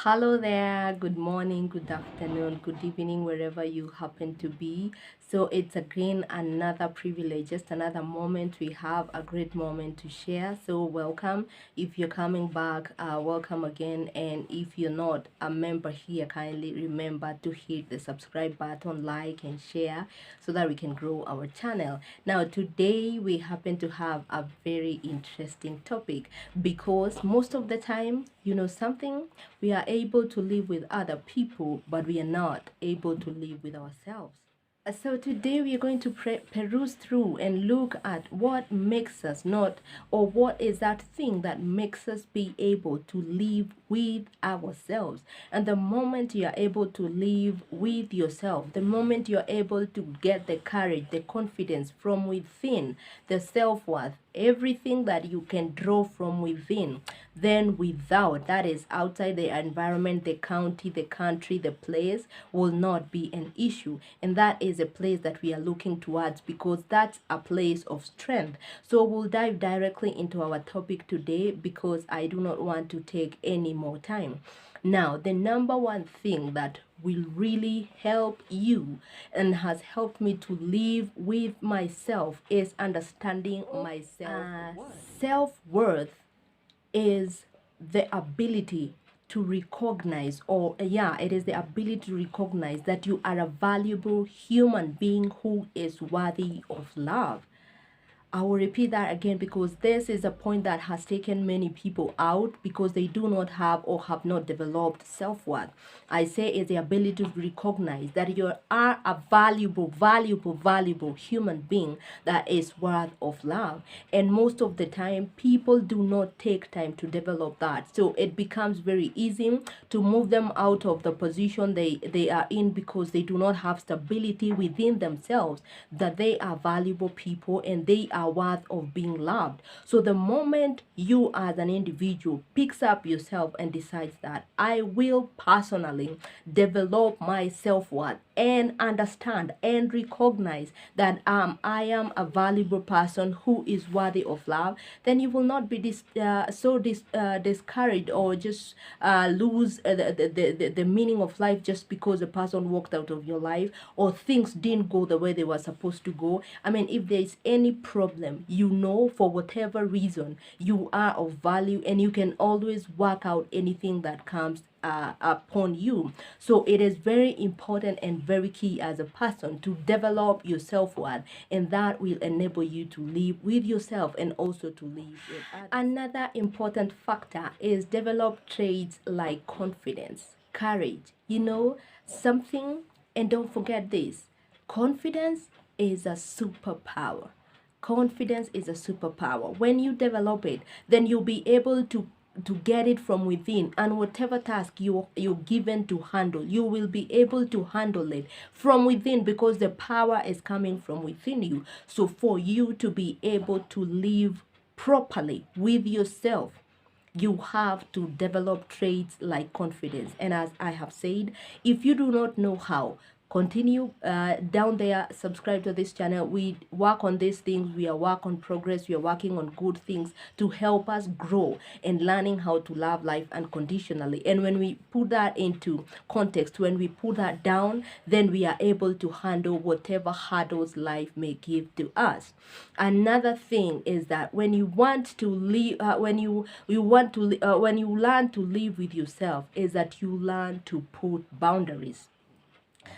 Hello there, good morning, good afternoon, good evening, wherever you happen to be. So it's again another privilege, just another moment. We have a great moment to share. So welcome. If you're coming back, welcome again. And if you're not a member here, kindly remember to hit the subscribe button, like and share so that we can grow our channel. Now, today we happen to have a very interesting topic because most of the time, something, we are able to live with other people, but we are not able to live with ourselves. So today we are going to peruse through and look at what makes us not, or what is that thing that makes us be able to live with ourselves. And the moment you are able to live with yourself, the moment you're able to get the courage, the confidence from within, the self-worth, everything that you can draw from within, then without, that is outside the environment, the county, the country, the place, will not be an issue. And that is a place that we are looking towards, because that's a place of strength. So we'll dive directly into our topic today, because I do not want to take any more time. Now, the number one thing that will really help you and has helped me to live with myself is understanding myself. Self-worth is the ability to recognize, or it is the ability to recognize that you are a valuable human being who is worthy of love. I will repeat that again, because this is a point that has taken many people out because they do not have or have not developed self-worth. I say is the ability to recognize that you are a valuable human being that is worth of love. And most of the time, people do not take time to develop that. So it becomes very easy to move them out of the position they are in, because they do not have stability within themselves that they are valuable people and they are worth of being loved. So the moment you as an individual picks up yourself and decides that I will personally develop my self-worth and understand and recognize that I am a valuable person who is worthy of love, then you will not be discouraged, or just lose the meaning of life just because a person walked out of your life, or things didn't go the way they were supposed to go. I mean, if there is any problem, for whatever reason, you are of value and you can always work out anything that comes upon you. So it is very important and very key as a person to develop your self-worth, and that will enable you to live with yourself and also to live with others. Another important factor is develop traits like confidence, courage, something. And don't forget this: confidence is a superpower. Confidence is a superpower. When you develop it, then you'll be able to get it from within, and whatever task you're given to handle, you will be able to handle it from within, because the power is coming from within you. So for you to be able to live properly with yourself, you have to develop traits like confidence. And as I have said, if you do not know how, continue down there, subscribe to this channel. We work on these things, we are work on progress, we are working on good things to help us grow and learning how to love life unconditionally. And when we put that into context, when we put that down, then we are able to handle whatever hurdles life may give to us. Another thing is that when you want to live, when you learn to live with yourself, is that you learn to put boundaries.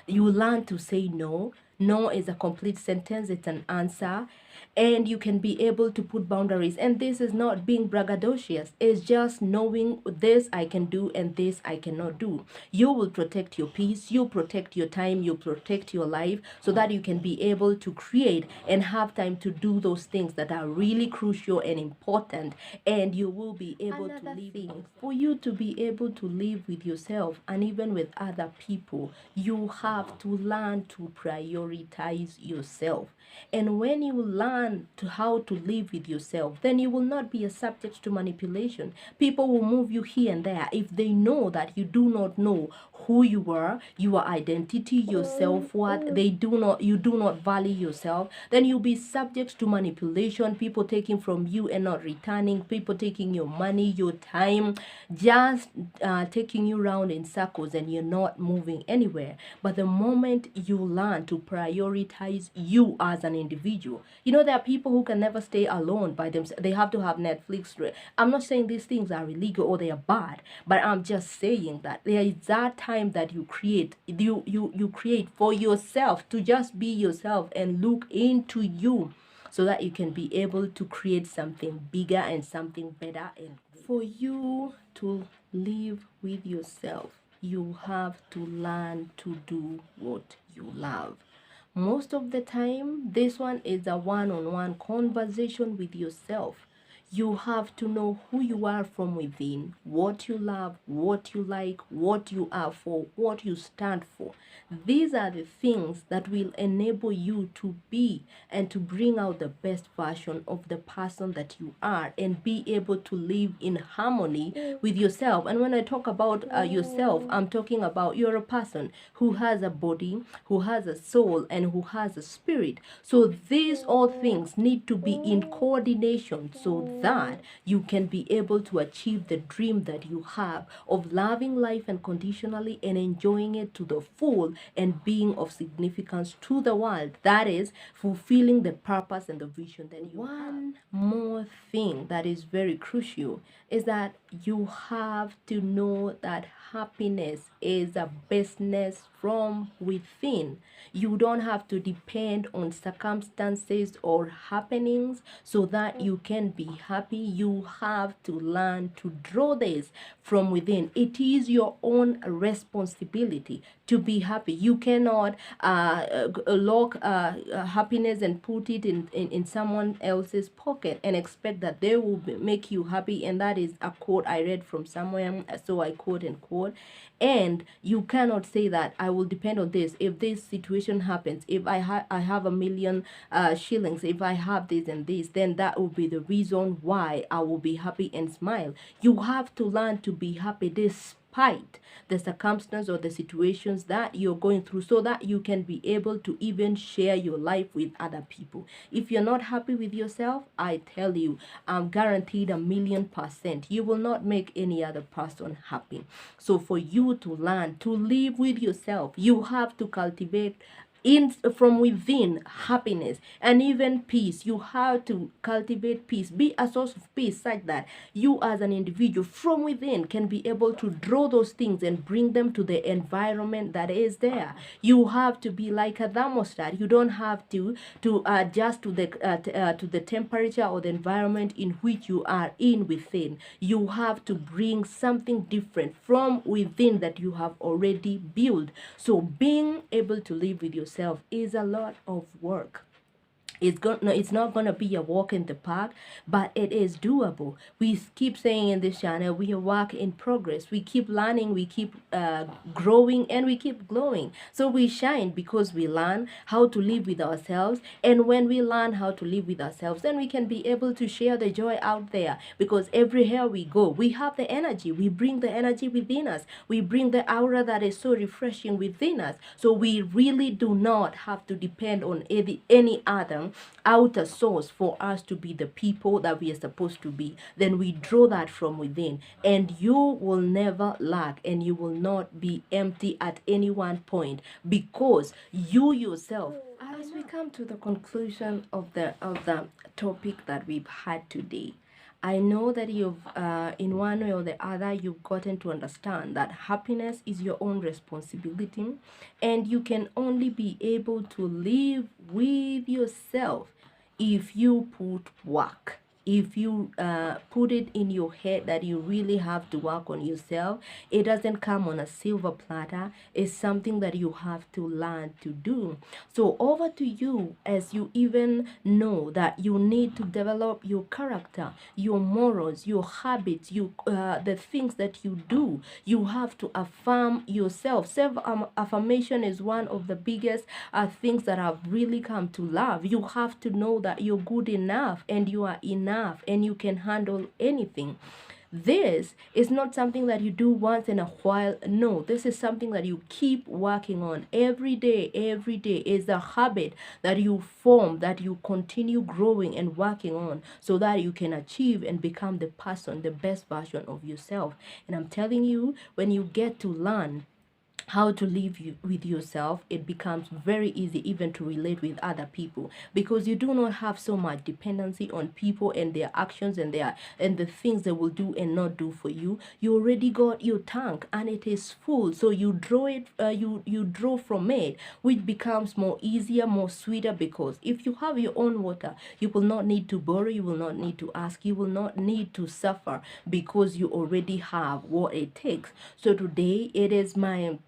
You learn to say no. No is a complete sentence, it's an answer. And you can be able to put boundaries. And this is not being braggadocious, it's just knowing this I can do and this I cannot do. You will protect your peace, you protect your time, you protect your life, so that you can be able to create and have time to do those things that are really crucial and important. And you will be able to live. For you to be able to live with yourself and even with other people, you have to learn to prioritize yourself. And when you learn learn to how to live with yourself, then you will not be a subject to manipulation. People will move you here and there if they know that you do not know who you are, your identity, your self-worth. You do not value yourself. Then you'll be subject to manipulation, people taking from you and not returning, people taking your money, your time, just taking you around in circles, and you're not moving anywhere. But the moment you learn to prioritize you as an individual, there are people who can never stay alone by themselves. They have to have Netflix. I'm not saying these things are illegal or they are bad, but I'm just saying that there is that time that you create for yourself, to just be yourself and look into you, so that you can be able to create something bigger and something better. And for you to live with yourself, you have to learn to do what you love. Most of the time, this one is a one-on-one conversation with yourself. You have to know who you are from within, what you love, what you like, what you are for, what you stand for. These are the things that will enable you to be and to bring out the best version of the person that you are, and be able to live in harmony with yourself. And when I talk about yourself, I'm talking about you're a person who has a body, who has a soul, and who has a spirit. So these all things need to be in coordination, so that you can be able to achieve the dream that you have of loving life unconditionally and enjoying it to the full, and being of significance to the world. That is fulfilling the purpose and the vision that you have. One more thing that is very crucial is that you have to know that happiness is a business from within. You don't have to depend on circumstances or happenings so that you can be happy. You have to learn to draw this from within. It is your own responsibility to be happy. You cannot lock happiness and put it in someone else's pocket and expect that they will make you happy. And that is a quote I read from somewhere, so I quote and quote. And you cannot say that I will depend on this. If this situation happens, if I have a million shillings, if I have this and this, then that will be the reason why I will be happy and smile. You have to learn to be happy despite the circumstance or the situations that you're going through, so that you can be able to even share your life with other people. If you're not happy with yourself, I tell you, I'm guaranteed 1,000,000% you will not make any other person happy. So for you to learn to live with yourself, you have to cultivate from within happiness and even peace. You have to cultivate peace, be a source of peace, such that you as an individual from within can be able to draw those things and bring them to the environment that is there. You have to be like a thermostat. You don't have to adjust to the temperature or the environment in which you are in within. You have to bring something different from within that you have already built. So being able to live with yourself is a lot of work. It's not gonna be a walk in the park, but it is doable. We keep saying in this channel, we are work in progress. We keep learning, we keep growing, and we keep glowing. So we shine because we learn how to live with ourselves. And when we learn how to live with ourselves, then we can be able to share the joy out there. Because everywhere we go, we have the energy. We bring the energy within us. We bring the aura that is so refreshing within us. So we really do not have to depend on any other outer source for us to be the people that we are supposed to be. Then we draw that from within, and you will never lack, and you will not be empty at any one point, because you yourself. As we come to the conclusion of the topic that we've had today, I know that you've, in one way or the other, you've gotten to understand that happiness is your own responsibility, and you can only be able to live with yourself if you put work if you put it in your head that you really have to work on yourself, it doesn't come on a silver platter. It's something that you have to learn to do. So over to you, as you even know that you need to develop your character, your morals, your habits, the things that you do. You have to affirm yourself. Self affirmation is one of the biggest things that I've really come to love. You have to know that you're good enough and you are enough and you can handle anything. This is not something that you do once in a while. No, this is something that you keep working on every day. Every day is a habit that you form, that you continue growing and working on, so that you can achieve and become the person, the best version of yourself. And I'm telling you, when you get to learn how to live with yourself, it becomes very easy even to relate with other people, because you do not have so much dependency on people and their actions and the things they will do and not do for you. You already got your tank and it is full, so you draw it, you draw from it, which becomes more easier, more sweeter, because if you have your own water, you will not need to borrow, you will not need to ask, you will not need to suffer, because you already have what it takes. So today it is my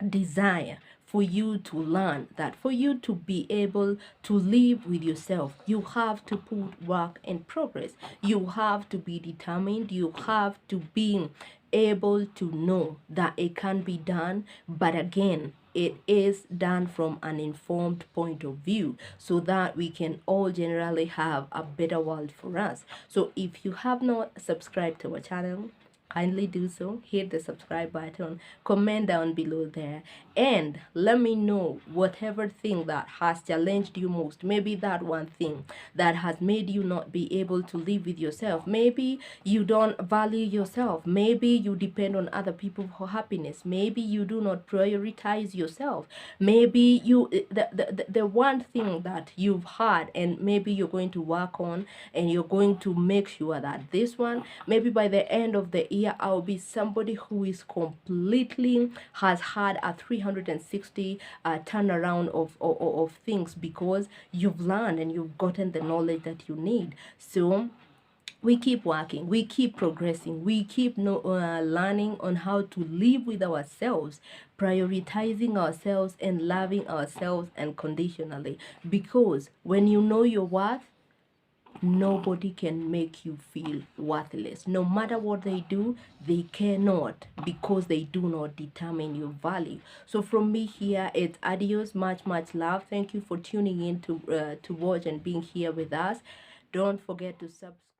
desire for you to learn that for you to be able to live with yourself, you have to put work in progress. You have to be determined. You have to be able to know that it can be done. But again, it is done from an informed point of view, so that we can all generally have a better world for us. So if you have not subscribed to our channel, kindly do so. Hit the subscribe button, comment down below there, and let me know whatever thing that has challenged you most. Maybe that one thing that has made you not be able to live with yourself. Maybe you don't value yourself. Maybe you depend on other people for happiness. Maybe you do not prioritize yourself. Maybe the one thing that you've had and maybe you're going to work on, and you're going to make sure that this one, maybe by the end of the year, I'll be somebody who is completely has had a 360 turnaround of things, because you've learned and you've gotten the knowledge that you need. So we keep working, we keep progressing, we keep learning on how to live with ourselves, prioritizing ourselves and loving ourselves unconditionally. Because when you know your worth, nobody can make you feel worthless. No matter what they do, they cannot, because they do not determine your value. So from me here, it's adios, much love. Thank you for tuning in to watch and being here with us. Don't forget to subscribe.